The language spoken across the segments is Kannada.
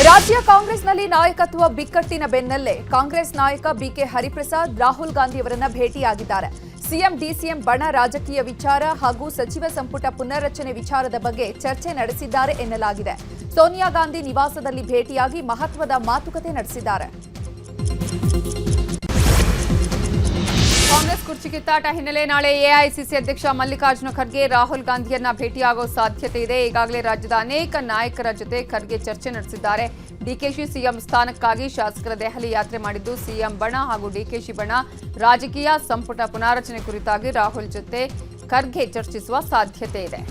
ರಾಜ್ಯ ಕಾಂಗ್ರೆಸ್ನಲ್ಲಿ ನಾಯಕತ್ವ ಬಿಕ್ಕಟ್ಟಿನ ಬೆನ್ನಲ್ಲೇ ಕಾಂಗ್ರೆಸ್ ನಾಯಕ ಬಿಕೆ ಹರಿಪ್ರಸಾದ್ ರಾಹುಲ್ ಗಾಂಧಿ ಅವರನ್ನ ಭೇಟಿಯಾಗಿದ್ದಾರೆ. ಸಿಎಂ ಡಿಸಿಎಂ ಬಣ ರಾಜಕೀಯ ವಿಚಾರ ಹಾಗೂ ಸಚಿವ ಸಂಪುಟ ಪುನರ್ರಚನೆ ವಿಚಾರದ ಬಗ್ಗೆ ಚರ್ಚೆ ನಡೆಸಿದ್ದಾರೆ ಎನ್ನಲಾಗಿದೆ. ಸೋನಿಯಾ ಗಾಂಧಿ ನಿವಾಸದಲ್ಲಿ ಭೇಟಿಯಾಗಿ ಮಹತ್ವದ ಮಾತುಕತೆ ನಡೆಸಿದ್ದಾರೆ. ಕಾಂಗ್ರೆಸ್ ಕುರ್ಚಿ ಕಿತ್ತಾಟ ಹಿನ್ನೆಲೆ ನಾಳೆ ಎಐಸಿಸಿ ಅಧ್ಯಕ್ಷ ಮಲ್ಲಿಕಾರ್ಜುನ ಖರ್ಗೆ ರಾಹುಲ್ ಗಾಂಧಿಯನ್ನ ಭೇಟಿಯಾಗುವ ಸಾಧ್ಯತೆ ಇದೆ. ಈಗಾಗಲೇ ರಾಜ್ಯದ ಅನೇಕ ನಾಯಕರ ಜೊತೆ ಖರ್ಗೆ ಚರ್ಚೆ ನಡೆಸಿದ್ದಾರೆ. ಡಿಕೆಶಿ ಸಿಎಂ ಸ್ಥಾನಕ್ಕಾಗಿ ಶಾಸಕರ ದೆಹಲಿ ಯಾತ್ರೆ ಮಾಡಿದ್ದು, ಸಿಎಂ ಬಣ ಹಾಗೂ ಡಿಕೆಶಿ ಬಣ ರಾಜಕೀಯ ಸಂಪುಟ ಪುನಾರಚನೆ ಕುರಿತಾಗಿ ರಾಹುಲ್ ಜೊತೆ ಖರ್ಗೆ ಚರ್ಚಿಸುವ ಸಾಧ್ಯತೆ ಇದೆ.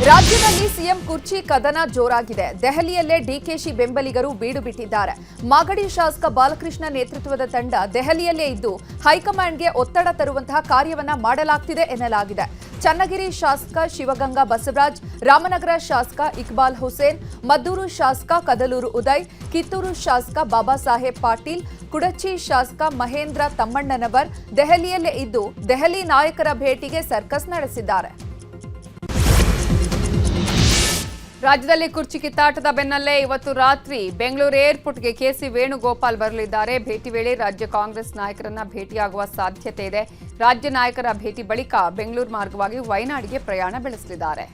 ರಾಜ್ಯದಲ್ಲಿ ಸಿಎಂ ಕುರ್ಚಿ ಕದನ ಜೋರಾಗಿದೆ. ದೆಹಲಿಯಲ್ಲೇ ಡಿಕೆಶಿ ಬೆಂಬಲಿಗರು ಬೀಡು ಬಿಟ್ಟಿದ್ದಾರೆ. ಮಾಗಡಿ ಶಾಸಕ ಬಾಲಕೃಷ್ಣ ನೇತೃತ್ವದ ತಂಡ ದೆಹಲಿಯಲ್ಲೇ ಇದ್ದು ಹೈಕಮಾಂಡ್ಗೆ ಒತ್ತಡ ತರುವಂತಹ ಕಾರ್ಯವನ್ನ ಮಾಡಲಾಗ್ತಿದೆ ಎನ್ನಲಾಗಿದೆ. ಚನ್ನಗಿರಿ ಶಾಸಕ ಶಿವಗಂಗಾ ಬಸವರಾಜ್, ರಾಮನಗರ ಶಾಸಕ ಇಕ್ಬಾಲ್ ಹುಸೇನ್, ಮದ್ದೂರು ಶಾಸಕ ಕದಲೂರು ಉದಯ್, ಕಿತ್ತೂರು ಶಾಸಕ ಬಾಬಾ ಸಾಹೇಬ್ ಪಾಟೀಲ್, ಕುಡಚಿ ಶಾಸಕ ಮಹೇಂದ್ರ ತಮ್ಮಣ್ಣನವರ್ ದೆಹಲಿಯಲ್ಲೇ ಇದ್ದು ದೆಹಲಿ ನಾಯಕರ ಭೇಟಿಗೆ ಸರ್ಕಸ್ ನಡೆಸಿದ್ದಾರೆ. ರಾಜ್ಯದಲ್ಲಿ ಕುರ್ಚಿ ಕಿತ್ತಾಟದ ಬೆನ್ನಲ್ಲೇ ಇವತ್ತು ರಾತ್ರಿ ಬೆಂಗಳೂರು ಏರ್ಪೋರ್ಟ್ಗೆ ಕೆಸಿ ವೇಣುಗೋಪಾಲ್ ಬರಲಿದ್ದಾರೆ. ಭೇಟಿ ವೇಳೆ ರಾಜ್ಯ ಕಾಂಗ್ರೆಸ್ ನಾಯಕರನ್ನ ಭೇಟಿಯಾಗುವ ಸಾಧ್ಯತೆ ಇದೆ. ರಾಜ್ಯ ನಾಯಕರ ಭೇಟಿ ಬಳಿಕ ಬೆಂಗಳೂರು ಮಾರ್ಗವಾಗಿ ವಯನಾಡಿಗೆ ಪ್ರಯಾಣ ಬೆಳೆಸಲಿದ್ದಾರೆ.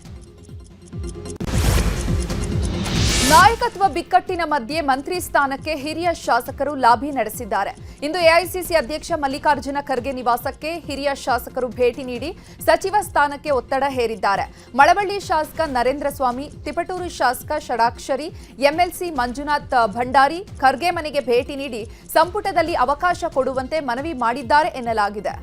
ನಾಯಕತ್ವ ಬಿಕ್ಕಟ್ಟಿನ ಮಧ್ಯೆ ಮಂತ್ರಿ ಸ್ಥಾನಕ್ಕೆ ಹಿರಿಯ ಶಾಸಕರು ಲಾಬಿ ನಡೆಸಿದ್ದಾರೆ. ಇಂದು ಎಐಸಿಸಿ ಅಧ್ಯಕ್ಷ ಮಲ್ಲಿಕಾರ್ಜುನ ಖರ್ಗೆ ನಿವಾಸಕ್ಕೆ ಹಿರಿಯ ಶಾಸಕರು ಭೇಟಿ ನೀಡಿ ಸಚಿವ ಸ್ಥಾನಕ್ಕೆ ಒತ್ತಡ ಹೇರಿದ್ದಾರೆ. ಮಳವಳ್ಳಿ ಶಾಸಕ ನರೇಂದ್ರ ಸ್ವಾಮಿ, ತಿಪಟೂರು ಶಾಸಕ ಷಡಾಕ್ಷರಿ, ಎಂಎಲ್ಸಿ ಮಂಜುನಾಥ್ ಭಂಡಾರಿ ಖರ್ಗೆ ಮನೆಗೆ ಭೇಟಿ ನೀಡಿ ಸಂಪುಟದಲ್ಲಿ ಅವಕಾಶ ಕೊಡುವಂತೆ ಮನವಿ ಮಾಡಿದ್ದಾರೆ ಎನ್ನಲಾಗಿದೆ.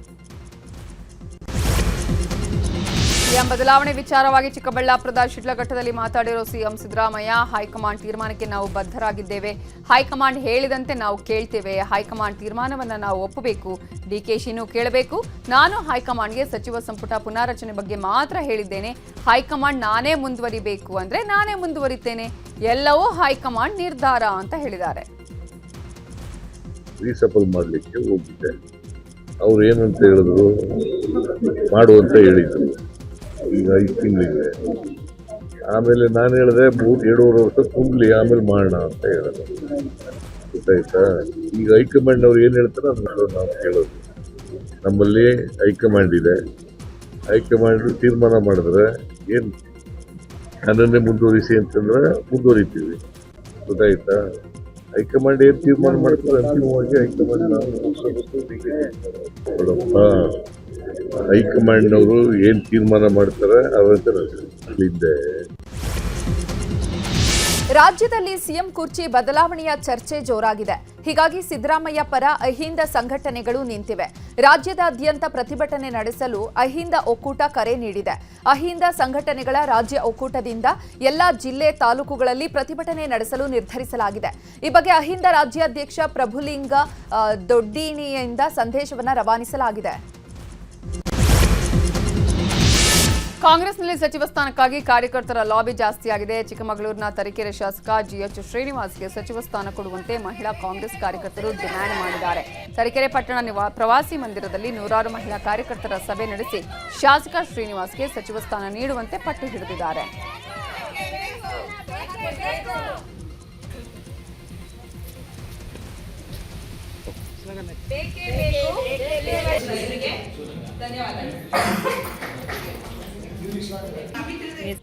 ಸಿಎಂ ಬದಲಾವಣೆ ವಿಚಾರವಾಗಿ ಚಿಕ್ಕಬಳ್ಳಾಪುರದ ಶಿಡ್ಲಘಟ್ಟದಲ್ಲಿ ಮಾತಾಡಿರೋ ಸಿಎಂ ಸಿದ್ದರಾಮಯ್ಯ, ಹೈಕಮಾಂಡ್ ತೀರ್ಮಾನಕ್ಕೆ ನಾವು ಬದ್ಧರಾಗಿದ್ದೇವೆ. ಹೈಕಮಾಂಡ್ ಹೇಳಿದಂತೆ ನಾವು ಕೇಳ್ತೇವೆ. ಹೈಕಮಾಂಡ್ ತೀರ್ಮಾನವನ್ನು ನಾವು ಒಪ್ಪಬೇಕು. ಡಿಕೆಶಿನೂ ಕೇಳಬೇಕು. ನಾನು ಹೈಕಮಾಂಡ್ಗೆ ಸಚಿವ ಸಂಪುಟ ಪುನಾರಚನೆ ಬಗ್ಗೆ ಮಾತ್ರ ಹೇಳಿದ್ದೇನೆ. ಹೈಕಮಾಂಡ್ ನಾನೇ ಮುಂದುವರಿಬೇಕು ಅಂದ್ರೆ ನಾನೇ ಮುಂದುವರಿತೇನೆ. ಎಲ್ಲವೂ ಹೈಕಮಾಂಡ್ ನಿರ್ಧಾರ ಅಂತ ಹೇಳಿದ್ದಾರೆ. ರೀಸಫಲ್ ಮಾಡಲಿಕ್ಕೆ ಹೋಗಿದ್ದೆ. ಅವ್ರು ಏನಂತ ಹೇಳಿದ್ರು, ಮಾಡುವಂತ ಹೇಳಿದ್ರು. ಈಗ 5 ತಿಂಗಳಿದೆ. ಆಮೇಲೆ ನಾನು ಹೇಳಿದೆ 2.5 ವರ್ಷ ತುಂಬಲಿ, ಆಮೇಲೆ ಮಾಡೋಣ ಅಂತ ಹೇಳಿದೆ. ಗೊತ್ತಾಯ್ತಾ? ಈಗ ಹೈಕಮಾಂಡ್ ಅವ್ರು ಏನು ಹೇಳ್ತಾರೆ ಅದನ್ನು ನಾವು ಕೇಳೋದು. ನಮ್ಮಲ್ಲಿ ಹೈಕಮಾಂಡ್ ಇದೆ. ಹೈಕಮಾಂಡ್ ತೀರ್ಮಾನ ಮಾಡಿದ್ರೆ ಏನು ನನ್ನನ್ನೇ ಮುಂದುವರಿಸಿ ಅಂತಂದ್ರೆ ಮುಂದುವರಿತೀವಿ. ಗೊತ್ತಾಯ್ತಾ? ಹೈಕಮಾಂಡ್ ಏನು ತೀರ್ಮಾನ ಮಾಡ್ತಾರೆ ಅಂತಿಮವಾಗಿ ಹೈಕಮಾಂಡ್ ನಾವು ಹೈಕಮಾಂಡ್ ಅವರು ಏನ್ ತೀರ್ಮಾನ ಮಾಡ್ತಾರೆ ಅವರಂತೆ. ರಾಜ್ಯದಲ್ಲಿ ಸಿಎಂ ಕುರ್ಚಿ ಬದಲಾವಣೆಯ ಚರ್ಚೆ ಜೋರಾಗಿದೆ. ಹೀಗಾಗಿ ಸಿದ್ದರಾಮಯ್ಯ ಪರ ಅಹಿಂದ ಸಂಘಟನೆಗಳು ನಿಂತಿವೆ. ರಾಜ್ಯದಾದ್ಯಂತ ಪ್ರತಿಭಟನೆ ನಡೆಸಲು ಅಹಿಂದ ಒಕ್ಕೂಟ ಕರೆ ನೀಡಿದೆ. ಅಹಿಂದ ಸಂಘಟನೆಗಳ ರಾಜ್ಯ ಒಕ್ಕೂಟದಿಂದ ಎಲ್ಲಾ ಜಿಲ್ಲೆ ತಾಲೂಕುಗಳಲ್ಲಿ ಪ್ರತಿಭಟನೆ ನಡೆಸಲು ನಿರ್ಧರಿಸಲಾಗಿದೆ. ಈ ಬಗ್ಗೆ ಅಹಿಂದ ರಾಜ್ಯಾಧ್ಯಕ್ಷ ಪ್ರಭುಲಿಂಗ ದೊಡ್ಡಿಣಿಯಿಂದ ಸಂದೇಶವನ್ನು ರವಾನಿಸಲಾಗಿದೆ. ಕಾಂಗ್ರೆಸ್ನಲ್ಲಿ ಸಚಿವ ಸ್ಥಾನಕ್ಕಾಗಿ ಕಾರ್ಯಕರ್ತರ ಲಾಬಿ ಜಾಸ್ತಿಯಾಗಿದೆ. ಚಿಕ್ಕಮಗಳೂರಿನ ತರೀಕೆರೆ ಶಾಸಕ ಜಿಎಚ್ ಶ್ರೀನಿವಾಸ್ಗೆ ಸಚಿವ ಸ್ಥಾನ ಕೊಡುವಂತೆ ಮಹಿಳಾ ಕಾಂಗ್ರೆಸ್ ಕಾರ್ಯಕರ್ತರು ಡಿಮ್ಯಾಂಡ್ ಮಾಡಿದ್ದಾರೆ. ತರೀಕೆರೆ ಪಟ್ಟಣ ಪ್ರವಾಸಿ ಮಂದಿರದಲ್ಲಿ ನೂರಾರು ಮಹಿಳಾ ಕಾರ್ಯಕರ್ತರ ಸಭೆ ನಡೆಸಿ ಶಾಸಕ ಶ್ರೀನಿವಾಸ್ಗೆ ಸಚಿವ ಸ್ಥಾನ ನೀಡುವಂತೆ ಪಟ್ಟು ಹಿಡಿದಿದ್ದಾರೆ.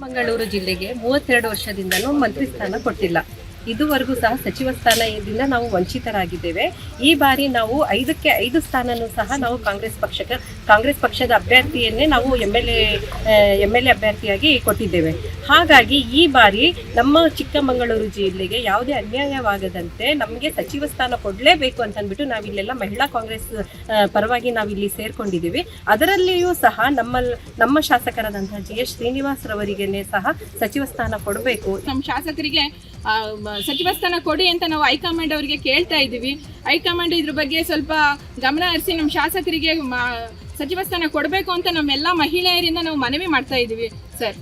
ಮಂಗಳೂರು ಜಿಲ್ಲೆಗೆ 32 ವರ್ಷದಿಂದಲೂ ಮಂತ್ರಿ ಸ್ಥಾನ ಕೊಟ್ಟಿಲ್ಲ. ಇದುವರೆಗೂ ಸಹ ಸಚಿವ ಸ್ಥಾನದಿಂದ ನಾವು ವಂಚಿತರಾಗಿದ್ದೇವೆ. ಈ ಬಾರಿ ನಾವು 5ಕ್ಕೆ 5 ಸ್ಥಾನನೂ ಸಹ ನಾವು ಕಾಂಗ್ರೆಸ್ ಪಕ್ಷದ ಅಭ್ಯರ್ಥಿಯನ್ನೇ ನಾವು ಎಂ.ಎಲ್.ಎ ಅಭ್ಯರ್ಥಿಯಾಗಿ ಕೊಟ್ಟಿದ್ದೇವೆ. ಹಾಗಾಗಿ ಈ ಬಾರಿ ನಮ್ಮ ಚಿಕ್ಕಮಗಳೂರು ಜಿಲ್ಲೆಗೆ ಯಾವುದೇ ಅನ್ಯಾಯವಾಗದಂತೆ ನಮಗೆ ಸಚಿವ ಸ್ಥಾನ ಕೊಡಲೇಬೇಕು ಅಂತಂದ್ಬಿಟ್ಟು ನಾವಿಲ್ಲೆಲ್ಲ ಮಹಿಳಾ ಕಾಂಗ್ರೆಸ್ ಪರವಾಗಿ ನಾವಿಲ್ಲಿ ಸೇರ್ಕೊಂಡಿದ್ದೀವಿ. ಅದರಲ್ಲಿಯೂ ಸಹ ನಮ್ಮ ಶಾಸಕರಾದಂತಹ ಜಿಎಚ್ ಶ್ರೀನಿವಾಸ್ ರವರಿಗೇನೆ ಸಹ ಸಚಿವ ಸ್ಥಾನ ಕೊಡಬೇಕು. ನಮ್ಮ ಶಾಸಕರಿಗೆ ಸಚಿವ ಸ್ಥಾನ ಕೊಡಿ ಅಂತ ನಾವು ಹೈಕಮಾಂಡ್ ಅವರಿಗೆ ಕೇಳ್ತಾ ಇದ್ದೀವಿ. ಹೈಕಮಾಂಡ್ ಇದ್ರ ಬಗ್ಗೆ ಸ್ವಲ್ಪ ಗಮನ ಹರಿಸಿ ನಮ್ಮ ಶಾಸಕರಿಗೆ ಸಚಿವ ಸ್ಥಾನ ಕೊಡಬೇಕು ಅಂತ ನಮ್ಮೆಲ್ಲ ಮಹಿಳೆಯರಿಂದ ನಾವು ಮನವಿ ಮಾಡ್ತಾ ಇದ್ದೀವಿ ಸರ್.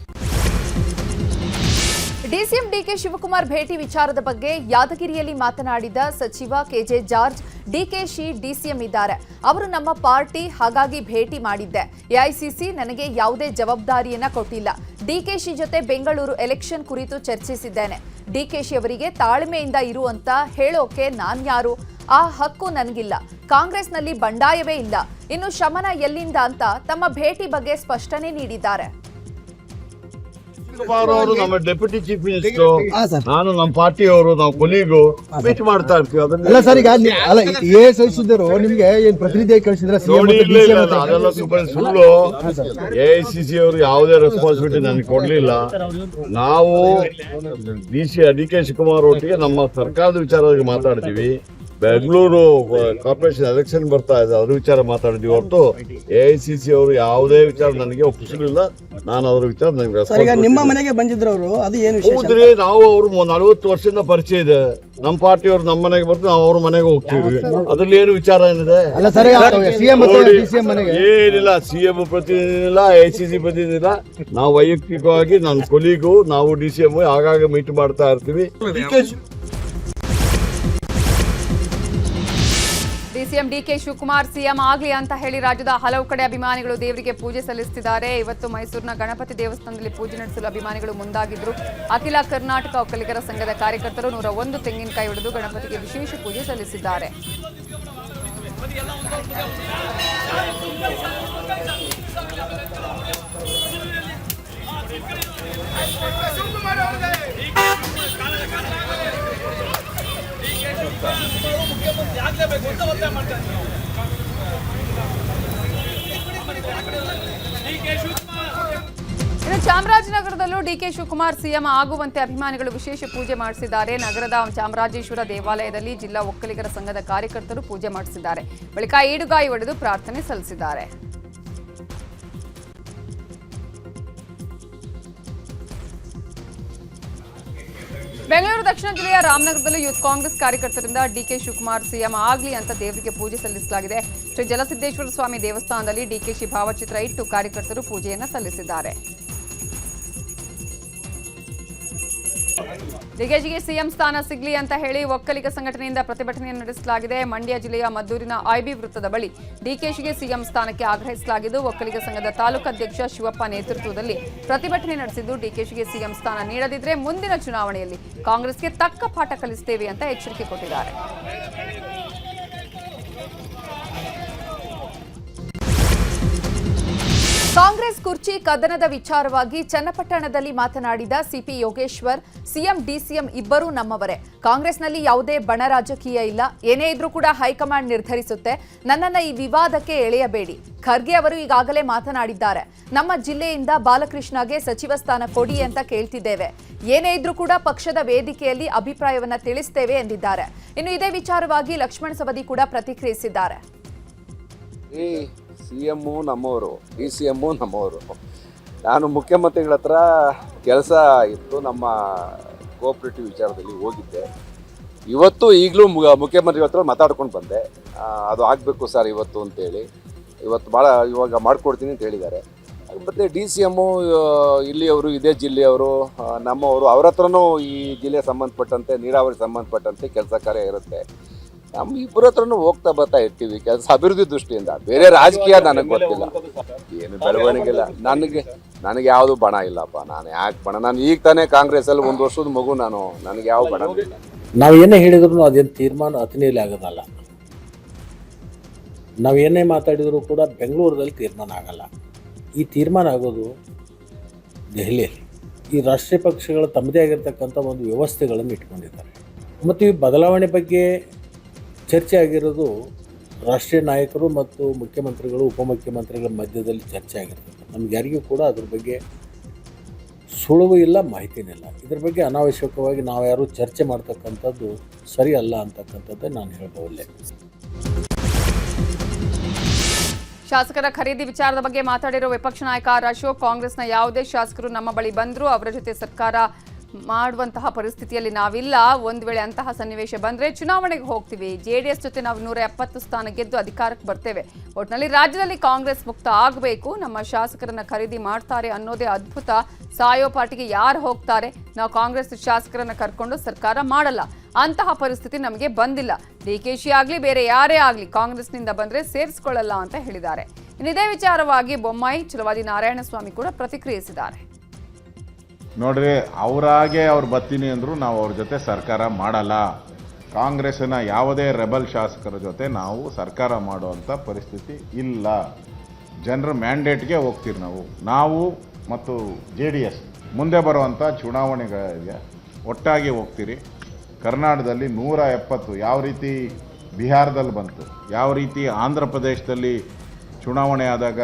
ಡಿಸಿಎಂ ಡಿಕೆ ಶಿವಕುಮಾರ್ ಭೇಟಿ ವಿಚಾರದ ಬಗ್ಗೆ ಯಾದಗಿರಿಯಲ್ಲಿ ಮಾತನಾಡಿದ ಸಚಿವ ಕೆಜೆ ಜಾರ್ಜ್, ಡಿಕೆಶಿ ಡಿಸಿಎಂ ಇದ್ದಾರೆ, ಅವರು ನಮ್ಮ ಪಾರ್ಟಿ, ಹಾಗಾಗಿ ಭೇಟಿ ಮಾಡಿದ್ದೆ. ಎಐಸಿಸಿ ನನಗೆ ಯಾವುದೇ ಜವಾಬ್ದಾರಿಯನ್ನ ಕೊಟ್ಟಿಲ್ಲ. ಡಿಕೆಶಿ ಜೊತೆ ಬೆಂಗಳೂರು ಎಲೆಕ್ಷನ್ ಕುರಿತು ಚರ್ಚಿಸಿದ್ದೇನೆ. ಡಿಕೆಶಿ ಅವರಿಗೆ ತಾಳ್ಮೆಯಿಂದ ಇರು ಅಂತ ಹೇಳೋಕೆ ನಾನ್ಯಾರು? ಆ ಹಕ್ಕು ನನಗಿಲ್ಲ. ಕಾಂಗ್ರೆಸ್ನಲ್ಲಿ ಬಂಡಾಯವೇ ಇಲ್ಲ. ಇನ್ನು ಶಮನ ಎಲ್ಲಿಂದ ಅಂತ ತಮ್ಮ ಭೇಟಿ ಬಗ್ಗೆ ಸ್ಪಷ್ಟನೆ ನೀಡಿದ್ದಾರೆ. ಕುಮಾರ್ ಅವರು ನಮ್ಮ ಡೆಪ್ಯೂಟಿ ಚೀಫ್ ಮಿನಿಸ್ಟರ್, ನಾನು ನಮ್ಮ ಪಾರ್ಟಿಯವರು, ನಾವು ಕೊಲಿಗೂ ಮೀಟ್ ಮಾಡ್ತಾ ಇರ್ತೀವಿ. ಅಲ್ಲ ಸರ್, ಈಗ ಅಲ್ಲ ಎಐಸಿಸಿದ್ರು ನಿಮ್ಗೆ ಏನ್ ಪ್ರತಿನಿಧಿ ಕಳಿಸಿದ್ರೆ ಅದೆಲ್ಲ ಸುಳ್ಳು. AICC ಅವರು ಯಾವುದೇ ರೆಸ್ಪಾನ್ಸಿಬಿಲಿಟಿ ನನಗೆ ಕೊಡ್ಲಿಲ್ಲ. ನಾವು ಡಿ ಕೆ ಶಿವಕುಮಾರ್ ಒಟ್ಟಿಗೆ ನಮ್ಮ ಸರ್ಕಾರದ ವಿಚಾರವಾಗಿ ಮಾತಾಡ್ತೀವಿ. ಬೆಂಗಳೂರು ಕಾರ್ಪೊರೇಷನ್ ಎಲೆಕ್ಷನ್ ಬರ್ತಾ ಇದೆ, ಅದ್ರ ವಿಚಾರ ಮಾತಾಡಿದ್ವಿ ಹೊರತು AICC ಅವರು ಯಾವುದೇ ವಿಚಾರ ನನಗೆ ಒಪ್ಪಿಸಲಿಲ್ಲ. ನಾನು ಅದ್ರ ವಿಚಾರ ನನಗೆ ನಿಮ್ಮ ಮನೆಗೆ ಬಂದಿದ್ರು ಅವರು, ಅದು ಏನು ಹೌದ್ರಿ. ನಾವು ಅವರು 40 ವರ್ಷದಿಂದ ಪರಿಚಯ ಇದೆ. ನಮ್ಮ ಪಾರ್ಟಿಯವರು ನಮ್ಮ ಮನೆಗೆ ಬರ್ತೀವಿ, ನಾವು ಅವ್ರ ಮನೆಗೆ ಹೋಗ್ತೀವಿ. ಅದ್ರಲ್ಲಿ ಏನು ವಿಚಾರ ಏನಿದೆ? ಏನಿಲ್ಲ, CM ಪ್ರತಿನಿಧಿ ಇಲ್ಲ, AICC ಪ್ರತಿನಿಧಿ ಇಲ್ಲ. ನಾವು ವೈಯಕ್ತಿಕವಾಗಿ ನನ್ನ ಕೊಲಿಗೂ ನಾವು DCM ಆಗಾಗ ಮೀಟ್ ಮಾಡ್ತಾ ಇರ್ತೀವಿ. ಡಿಸಿಎಂ ಡಿಕೆ ಶಿವಕುಮಾರ್ ಸಿಎಂ ಆಗ್ಲಿ ಅಂತ ಹೇಳಿ ರಾಜ್ಯದ ಹಲವು ಕಡೆ ಅಭಿಮಾನಿಗಳು ದೇವರಿಗೆ ಪೂಜೆ ಸಲ್ಲಿಸುತ್ತಿದ್ದಾರೆ. ಇವತ್ತು ಮೈಸೂರಿನ ಗಣಪತಿ ದೇವಸ್ಥಾನದಲ್ಲಿ ಪೂಜೆ ನಡೆಸಲು ಅಭಿಮಾನಿಗಳು ಮುಂದಾಗಿದ್ರು. ಅಖಿಲ ಕರ್ನಾಟಕ ಒಕ್ಕಲಿಗರ ಸಂಘದ ಕಾರ್ಯಕರ್ತರು 101 ತೆಂಗಿನಕಾಯಿ ಹೊಡೆದು ಗಣಪತಿಗೆ ವಿಶೇಷ ಪೂಜೆ ಸಲ್ಲಿಸಿದ್ದಾರೆ. ಇನ್ನು ಚಾಮರಾಜನಗರದಲ್ಲೂ ಡಿಕೆ ಶಿವಕುಮಾರ್ ಸಿಎಂ ಆಗುವಂತೆ ಅಭಿಮಾನಿಗಳು ವಿಶೇಷ ಪೂಜೆ ಮಾಡಿಸಿದ್ದಾರೆ. ನಗರದ ಚಾಮರಾಜೇಶ್ವರ ದೇವಾಲಯದಲ್ಲಿ ಜಿಲ್ಲಾ ಒಕ್ಕಲಿಗರ ಸಂಘದ ಕಾರ್ಯಕರ್ತರು ಪೂಜೆ ಮಾಡಿಸಿದ್ದಾರೆ. ಬಳಿಕ ಈಡುಗಾಯಿ ಹೊಡೆದು ಪ್ರಾರ್ಥನೆ ಸಲ್ಲಿಸಿದ್ದಾರೆ. ಬೆಂಗಳೂರು ದಕ್ಷಿಣ ಜಿಲ್ಲೆಯ ರಾಮನಗರದಲ್ಲೂ ಯೂತ್ ಕಾಂಗ್ರೆಸ್ ಕಾರ್ಯಕರ್ತರಿಂದ ಡಿಕೆ ಶಿವಕುಮಾರ್ ಸಿಎಂ ಆಗಲಿ ಅಂತ ದೇವರಿಗೆ ಪೂಜೆ ಸಲ್ಲಿಸಲಾಗಿದೆ. ಶ್ರೀ ಜಲಸಿದ್ದೇಶ್ವರ ಸ್ವಾಮಿ ದೇವಸ್ಥಾನದಲ್ಲಿ ಡಿಕೆಶಿ ಭಾವಚಿತ್ರ ಇಟ್ಟು ಕಾರ್ಯಕರ್ತರು ಪೂಜೆಯನ್ನು ಸಲ್ಲಿಸಿದ್ದಾರೆ. ಡಿಕೆಶಿಗೆ ಸಿಎಂ ಸ್ಥಾನ ಸಿಗಲಿ ಅಂತ ಹೇಳಿ ಒಕ್ಕಲಿಗ ಸಂಘಟನೆಯಿಂದ ಪ್ರತಿಭಟನೆಯನ್ನು ನಡೆಸಲಾಗಿದೆ. ಮಂಡ್ಯ ಜಿಲ್ಲೆಯ ಮದ್ದೂರಿನ IB ವೃತ್ತದ ಬಳಿ ಡಿಕೆಶಿಗೆ ಸಿಎಂ ಸ್ಥಾನಕ್ಕೆ ಆಗ್ರಹಿಸಲಾಗಿದ್ದು, ಒಕ್ಕಲಿಗ ಸಂಘದ ತಾಲೂಕು ಅಧ್ಯಕ್ಷ ಶಿವಪ್ಪ ನೇತೃತ್ವದಲ್ಲಿ ಪ್ರತಿಭಟನೆ ನಡೆಸಿದ್ದು, ಡಿಕೆಶಿಗೆ ಸಿಎಂ ಸ್ಥಾನ ನೀಡದಿದ್ರೆ ಮುಂದಿನ ಚುನಾವಣೆಯಲ್ಲಿ ಕಾಂಗ್ರೆಸ್ಗೆ ತಕ್ಕ ಪಾಠ ಕಲಿಸುತ್ತೇವೆ ಅಂತ ಎಚ್ಚರಿಕೆ ಕೊಟ್ಟಿದ್ದಾರೆ. ಕಾಂಗ್ರೆಸ್ ಕುರ್ಚಿ ಕದನದ ವಿಚಾರವಾಗಿ ಚನ್ನಪಟ್ಟಣದಲ್ಲಿ ಮಾತನಾಡಿದ ಸಿಪಿ ಯೋಗೇಶ್ವರ್, ಸಿಎಂ ಡಿಸಿಎಂ ಇಬ್ಬರೂ ನಮ್ಮವರೇ. ಕಾಂಗ್ರೆಸ್ನಲ್ಲಿ ಯಾವುದೇ ಬಣ ರಾಜಕೀಯ ಇಲ್ಲ. ಏನೇ ಇದ್ರೂ ಕೂಡ ಹೈಕಮಾಂಡ್ ನಿರ್ಧರಿಸುತ್ತೆ. ನನ್ನನ್ನ ಈ ವಿವಾದಕ್ಕೆ ಎಳೆಯಬೇಡಿ. ಖರ್ಗೆ ಅವರು ಈಗಾಗಲೇ ಮಾತನಾಡಿದ್ದಾರೆ. ನಮ್ಮ ಜಿಲ್ಲೆಯಿಂದ ಬಾಲಕೃಷ್ಣಗೆ ಸಚಿವ ಸ್ಥಾನ ಕೊಡಿ ಅಂತ ಕೇಳ್ತಿದ್ದೇವೆ. ಏನೇ ಇದ್ರೂ ಕೂಡ ಪಕ್ಷದ ವೇದಿಕೆಯಲ್ಲಿ ಅಭಿಪ್ರಾಯವನ್ನ ತಿಳಿಸ್ತೇವೆ ಎಂದಿದ್ದಾರೆ. ಇನ್ನು ಇದೇ ವಿಚಾರವಾಗಿ ಲಕ್ಷ್ಮಣ್ ಸವದಿ ಕೂಡ ಪ್ರತಿಕ್ರಿಯಿಸಿದ್ದಾರೆ. CM ನಮ್ಮವರು, DCM ನಮ್ಮವರು. ನಾನು ಮುಖ್ಯಮಂತ್ರಿಗಳ ಹತ್ರ ಕೆಲಸ ಇತ್ತು, ನಮ್ಮ ಕೋಆಪರೇಟಿವ್ ವಿಚಾರದಲ್ಲಿ ಹೋಗಿದ್ದೆ. ಇವತ್ತು ಈಗಲೂ ಮುಖ್ಯಮಂತ್ರಿಗಳ ಹತ್ರ ಮಾತಾಡ್ಕೊಂಡು ಬಂದೆ. ಅದು ಆಗಬೇಕು ಸರ್ ಇವತ್ತು ಅಂತೇಳಿ. ಇವತ್ತು ಇವಾಗ ಮಾಡಿಕೊಡ್ತೀನಿ ಅಂತ ಹೇಳಿದ್ದಾರೆ. ಮತ್ತು DCM ಇಲ್ಲಿಯವರು, ಇದೇ ಜಿಲ್ಲೆಯವರು, ನಮ್ಮವರು. ಅವ್ರ ಹತ್ರನೂ ಈ ಜಿಲ್ಲೆಗೆ ಸಂಬಂಧಪಟ್ಟಂತೆ, ನೀರಾವರಿ ಸಂಬಂಧಪಟ್ಟಂತೆ ಕೆಲಸ ಕಾರ್ಯ ಇರುತ್ತೆ. ನಮ್ಮ ಇಬ್ಬರ ಹತ್ರನೂ ಹೋಗ್ತಾ ಬರ್ತಾ ಇರ್ತೀವಿ ಕೆಲಸ ಅಭಿವೃದ್ಧಿ ದೃಷ್ಟಿಯಿಂದ. ಬೇರೆ ರಾಜಕೀಯ ನನಗೆ ಗೊತ್ತಿಲ್ಲ, ಏನು ಬೆಳವಣಿಗೆ ಇಲ್ಲ. ನನಗೆ ಯಾವುದು ಬಣ ಇಲ್ಲಪ್ಪ. ನಾನು ಯಾಕೆ ಬಣ? ನಾನು ಈಗ ತಾನೇ ಕಾಂಗ್ರೆಸ್ಸಲ್ಲಿ 1 ವರ್ಷದ ಮಗು. ನನಗೆ ಯಾವ ಬಣ ಇಲ್ಲ. ನಾವು ಏನೇ ಹೇಳಿದ್ರು ಅದೇನು ತೀರ್ಮಾನ ಅಥಣಿಯಲ್ಲಿ ಆಗೋದಲ್ಲ. ನಾವು ಏನೇ ಮಾತಾಡಿದರೂ ಕೂಡ ಬೆಂಗಳೂರಲ್ಲಿ ತೀರ್ಮಾನ ಆಗಲ್ಲ. ಈ ತೀರ್ಮಾನ ಆಗೋದು ದೆಹಲಿಯಲ್ಲಿ. ಈ ರಾಷ್ಟ್ರೀಯ ಪಕ್ಷಗಳು ತಮ್ಮದೇ ಆಗಿರ್ತಕ್ಕಂಥ ಒಂದು ವ್ಯವಸ್ಥೆಗಳನ್ನು ಇಟ್ಕೊಂಡಿದ್ದಾರೆ. ಮತ್ತು ಈ ಬದಲಾವಣೆ ಬಗ್ಗೆ ಚರ್ಚೆ ಆಗಿರೋದು ರಾಷ್ಟ್ರೀಯ ನಾಯಕರು ಮತ್ತು ಮುಖ್ಯಮಂತ್ರಿಗಳು, ಉಪಮುಖ್ಯಮಂತ್ರಿಗಳ ಮಧ್ಯದಲ್ಲಿ ಚರ್ಚೆ ಆಗಿರ್ತದೆ. ನಮ್ಗೆ ಯಾರಿಗೂ ಕೂಡ ಅದ್ರ ಬಗ್ಗೆ ಸುಳುವು ಇಲ್ಲ, ಮಾಹಿತಿನೂ ಇಲ್ಲ. ಇದ್ರ ಬಗ್ಗೆ ಅನಾವಶ್ಯಕವಾಗಿ ನಾವು ಯಾರು ಚರ್ಚೆ ಮಾಡ್ತಕ್ಕಂಥದ್ದು ಸರಿ ಅಲ್ಲ ಅಂತಕ್ಕಂಥದ್ದೇ ನಾನು ಹೇಳಬಲ್ಲೆ. ಶಾಸಕರ ಖರೀದಿ ವಿಚಾರದ ಬಗ್ಗೆ ಮಾತಾಡಿರೋ ವಿಪಕ್ಷ ನಾಯಕ ಅಶೋಕ್, ಕಾಂಗ್ರೆಸ್ನ ಯಾವುದೇ ಶಾಸಕರು ನಮ್ಮ ಬಳಿ ಬಂದರೂ ಅವರ ಜೊತೆ ಸರ್ಕಾರ ಮಾಡುವಂತಹ ಪರಿಸ್ಥಿತಿಯಲ್ಲಿ ನಾವಿಲ್ಲ. ಒಂದು ವೇಳೆ ಅಂತಹ ಸನ್ನಿವೇಶ ಬಂದರೆ ಚುನಾವಣೆಗೆ ಹೋಗ್ತೀವಿ. JDS ಜೊತೆ ನಾವು 170 ಸ್ಥಾನ ಗೆದ್ದು ಅಧಿಕಾರಕ್ಕೆ ಬರ್ತೇವೆ. ಒಟ್ಟಿನಲ್ಲಿ ರಾಜ್ಯದಲ್ಲಿ ಕಾಂಗ್ರೆಸ್ ಮುಕ್ತ ಆಗಬೇಕು. ನಮ್ಮ ಶಾಸಕರನ್ನ ಖರೀದಿ ಮಾಡ್ತಾರೆ ಅನ್ನೋದೇ ಅದ್ಭುತ. ಸಾಯೋ ಪಾರ್ಟಿಗೆ ಯಾರು ಹೋಗ್ತಾರೆ? ನಾವು ಕಾಂಗ್ರೆಸ್ ಶಾಸಕರನ್ನ ಕರ್ಕೊಂಡು ಸರ್ಕಾರ ಮಾಡಲ್ಲ. ಅಂತಹ ಪರಿಸ್ಥಿತಿ ನಮಗೆ ಬಂದಿಲ್ಲ. ಡಿಕೆಶಿ ಆಗಲಿ ಬೇರೆ ಯಾರೇ ಆಗಲಿ ಕಾಂಗ್ರೆಸ್ನಿಂದ ಬಂದರೆ ಸೇರಿಸಿಕೊಳ್ಳಲ್ಲ ಅಂತ ಹೇಳಿದ್ದಾರೆ. ಇನ್ನು ಇದೇ ವಿಚಾರವಾಗಿ ಬೊಮ್ಮಾಯಿ, ಛಲವಾದಿ ನಾರಾಯಣಸ್ವಾಮಿ ಕೂಡ ಪ್ರತಿಕ್ರಿಯಿಸಿದ್ದಾರೆ. ನೋಡ್ರಿ, ಅವರಾಗೆ ಅವ್ರು ಬರ್ತೀನಿ ಅಂದರೂ ನಾವು ಅವ್ರ ಜೊತೆ ಸರ್ಕಾರ ಮಾಡಲ್ಲ. ಕಾಂಗ್ರೆಸ್ಸಿನ ಯಾವುದೇ ರೆಬಲ್ ಶಾಸಕರ ಜೊತೆ ನಾವು ಸರ್ಕಾರ ಮಾಡುವಂಥ ಪರಿಸ್ಥಿತಿ ಇಲ್ಲ. ಜನರ ಮ್ಯಾಂಡೇಟ್ಗೆ ಹೋಗ್ತೀರಿ ನಾವು ಮತ್ತು JDS ಮುಂದೆ ಬರುವಂಥ ಚುನಾವಣೆಗಳಿಗೆ ಒಟ್ಟಾಗಿ ಹೋಗ್ತೀರಿ. ಕರ್ನಾಟಕದಲ್ಲಿ 170 ಯಾವ ರೀತಿ ಬಿಹಾರದಲ್ಲಿ ಬಂತು, ಯಾವ ರೀತಿ ಆಂಧ್ರ ಪ್ರದೇಶದಲ್ಲಿ ಚುನಾವಣೆ ಆದಾಗ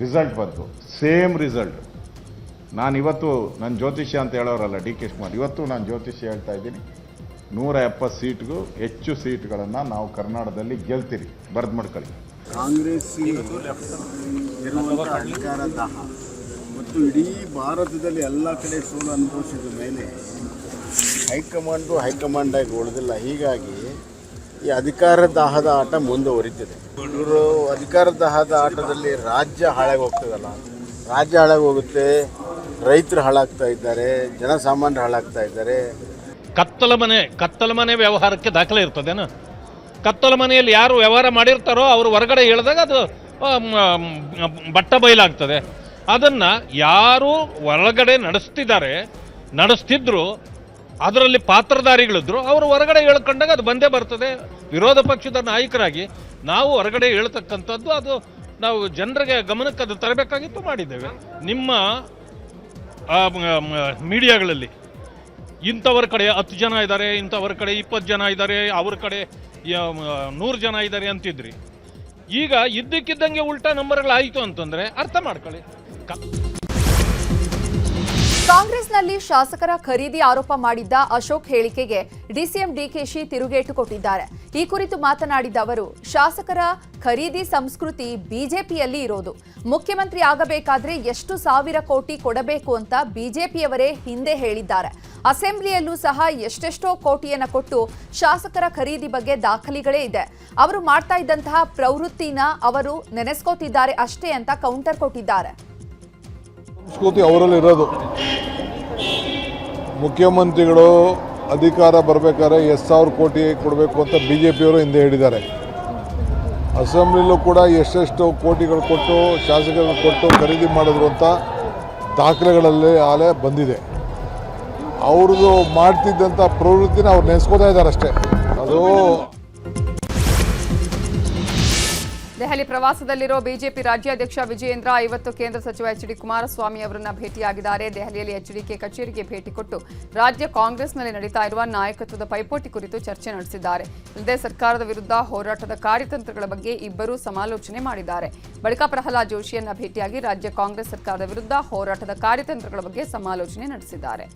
ರಿಸಲ್ಟ್ ಬಂತು, ಸೇಮ್ ರಿಸಲ್ಟ್. ನಾನಿವತ್ತು ನನ್ನ ಜ್ಯೋತಿಷ್ಯ ಅಂತ ಹೇಳೋರಲ್ಲ DK ಶಿವಕುಮಾರ್, ಇವತ್ತು ನಾನು ಜ್ಯೋತಿಷ್ಯ ಹೇಳ್ತಾ ಇದ್ದೀನಿ, 170 ಸೀಟ್ಗೂ ಹೆಚ್ಚು ಸೀಟ್ಗಳನ್ನು ನಾವು ಕರ್ನಾಟಕದಲ್ಲಿ ಗೆಲ್ತೀರಿ. ಬರೆದು ಮಾಡ್ಕೊಳ್ಳಿ. ಕಾಂಗ್ರೆಸ್ ಇರುವಂಥ ಅಧಿಕಾರ ದಾಹ ಮತ್ತು ಇಡೀ ಭಾರತದಲ್ಲಿ ಎಲ್ಲ ಕಡೆ ಸೋಲು ಅನುಭವಿಸಿದ ಮೇಲೆ ಹೈಕಮಾಂಡಾಗಿ ಉಳಿದಿಲ್ಲ. ಹೀಗಾಗಿ ಈ ಅಧಿಕಾರ ದಾಹದ ಆಟ ಮುಂದುವರಿತಿದೆ. ಇವರು ಅಧಿಕಾರ ದಾಹದ ಆಟದಲ್ಲಿ ರಾಜ್ಯ ಹಾಳಾಗಿ ಹೋಗ್ತದಲ್ಲ, ರಾಜ್ಯ ಹಾಳಾಗಿ ಹೋಗುತ್ತೆ, ರೈತರು ಹಾಳಾಗ್ತಾ ಇದ್ದಾರೆ, ಜನಸಾಮಾನ್ಯರು ಹಾಳಾಗ್ತಾ ಇದ್ದಾರೆ. ಕತ್ತಲ ಮನೆ ವ್ಯವಹಾರಕ್ಕೆ ದಾಖಲೆ ಇರ್ತದೇನು? ಕತ್ತಲ ಮನೆಯಲ್ಲಿ ಯಾರು ವ್ಯವಹಾರ ಮಾಡಿರ್ತಾರೋ ಅವರು ಹೊರಗಡೆ ಹೇಳಿದಾಗ ಅದು ಬಟ್ಟ ಬಯಲಾಗ್ತದೆ. ಅದನ್ನು ಯಾರು ಒಳಗಡೆ ನಡೆಸ್ತಿದ್ರು ಅದರಲ್ಲಿ ಪಾತ್ರಧಾರಿಗಳಿದ್ರು ಅವರು ಹೊರಗಡೆ ಹೇಳ್ಕೊಂಡಾಗ ಅದು ಬಂದೇ ಬರ್ತದೆ. ವಿರೋಧ ಪಕ್ಷದ ನಾಯಕರಾಗಿ ನಾವು ಹೊರಗಡೆ ಹೇಳ್ತಕ್ಕಂಥದ್ದು ಅದು ನಾವು ಜನರಿಗೆ ಗಮನಕ್ಕೆ ಅದು ತರಬೇಕಾಗಿತ್ತು, ಮಾಡಿದ್ದೇವೆ. ನಿಮ್ಮ ಮೀಡಿಯಾಗಳಲ್ಲಿ ಇಂಥವ್ರ ಕಡೆ 10 ಜನ ಇದ್ದಾರೆ, ಇಂಥವ್ರ ಕಡೆ 20 ಜನ ಇದ್ದಾರೆ, ಅವ್ರ ಕಡೆ 100 ಜನ ಇದ್ದಾರೆ ಅಂತಿದ್ರಿ. ಈಗ ಇದ್ದಕ್ಕಿದ್ದಂಗೆ ಉಲ್ಟಾ ನಂಬರ್ಗಳಾಯಿತು ಅಂತಂದರೆ ಅರ್ಥ ಮಾಡ್ಕೊಳ್ಳಿ. ಕಾಂಗ್ರೆಸ್ನಲ್ಲಿ ಶಾಸಕರ ಖರೀದಿ ಆರೋಪ ಮಾಡಿದ್ದ ಅಶೋಕ್ ಹೇಳಿಕೆಗೆ ಡಿಸಿಎಂ ಡಿಕೆಶಿ ತಿರುಗೇಟು ಕೊಟ್ಟಿದ್ದಾರೆ. ಈ ಕುರಿತು ಮಾತನಾಡಿದ ಅವರು, ಶಾಸಕರ ಖರೀದಿ ಸಂಸ್ಕೃತಿ ಬಿಜೆಪಿಯಲ್ಲಿ ಇರೋದು. ಮುಖ್ಯಮಂತ್ರಿ ಆಗಬೇಕಾದ್ರೆ ಎಷ್ಟು ಸಾವಿರ ಕೋಟಿ ಕೊಡಬೇಕು ಅಂತ ಬಿಜೆಪಿಯವರೇ ಹಿಂದೆ ಹೇಳಿದ್ದಾರೆ. ಅಸೆಂಬ್ಲಿಯಲ್ಲೂ ಸಹ ಎಷ್ಟೆಷ್ಟೋ ಕೋಟಿಯನ್ನ ಕೊಟ್ಟು ಶಾಸಕರ ಖರೀದಿ ಬಗ್ಗೆ ದಾಖಲೆಗಳೇ ಇದೆ. ಅವರು ಮಾಡ್ತಾ ಇದ್ದಂತಹ ಪ್ರವೃತ್ತಿನ ಅವರು ನೆನೆಸ್ಕೋತಿದ್ದಾರೆ ಅಷ್ಟೇ ಅಂತ ಕೌಂಟರ್ ಕೊಟ್ಟಿದ್ದಾರೆ. ಸಂಸ್ಕೃತಿ ಅವರಲ್ಲಿ ಇರೋದು. ಮುಖ್ಯಮಂತ್ರಿಗಳು ಅಧಿಕಾರ ಬರಬೇಕಾದ್ರೆ 10,000 ಕೋಟಿ ಕೊಡಬೇಕು ಅಂತ BJಪಿಯವರು ಹಿಂದೆ ಹೇಳಿದ್ದಾರೆ. ಅಸೆಂಬ್ಲಿಲೂ ಕೂಡ ಎಷ್ಟೆಷ್ಟು ಕೋಟಿಗಳು ಕೊಟ್ಟು ಶಾಸಕರು ಕೊಟ್ಟು ಖರೀದಿ ಮಾಡಿದ್ರು ಅಂತ ದಾಖಲೆಗಳಲ್ಲಿ ಆಲೇ ಬಂದಿದೆ. ಅವ್ರದ್ದು ಮಾಡ್ತಿದ್ದಂಥ ಪ್ರವೃತ್ತಿನ ಅವ್ರು ನೆನೆಸ್ಕೋತಾ ಇದ್ದಾರೆ ಅಷ್ಟೇ. ಅದು ದೆಹಲಿ ಪ್ರವಾಸದಲ್ಲಿರೋ ಬಿಜೆಪಿ ರಾಜ್ಯಾಧ್ಯಕ್ಷ ವಿಜಯೇಂದ್ರ ಇವತ್ತು ಕೇಂದ್ರ ಸಚಿವ HD ಕುಮಾರಸ್ವಾಮಿ ಅವರನ್ನ ಭೇಟಿಯಾಗಿದ್ದಾರೆ. ದೆಹಲಿಯಲ್ಲಿ HDK ಕಚೇರಿಗೆ ಭೇಟಿ ಕೊಟ್ಟು ರಾಜ್ಯ ಕಾಂಗ್ರೆಸ್ನಲ್ಲಿ ನಡೀತಾ ಇರುವ ನಾಯಕತ್ವದ ಪೈಪೋಟಿ ಕುರಿತು ಚರ್ಚೆ ನಡೆಸಿದ್ದಾರೆ. ಅಲ್ಲದೆ ಸರ್ಕಾರದ ವಿರುದ್ಧ ಹೋರಾಟದ ಕಾರ್ಯತಂತ್ರಗಳ ಬಗ್ಗೆ ಇಬ್ಬರೂ ಸಮಾಲೋಚನೆ ಮಾಡಿದ್ದಾರೆ. ಬಳಿಕ ಪ್ರಹ್ಲಾದ್ ಜೋಶಿಯನ್ನ ಭೇಟಿಯಾಗಿ ರಾಜ್ಯ ಕಾಂಗ್ರೆಸ್ ಸರ್ಕಾರದ ವಿರುದ್ಧ ಹೋರಾಟದ ಕಾರ್ಯತಂತ್ರಗಳ ಬಗ್ಗೆ ಸಮಾಲೋಚನೆ ನಡೆಸಿದ್ದಾರೆ.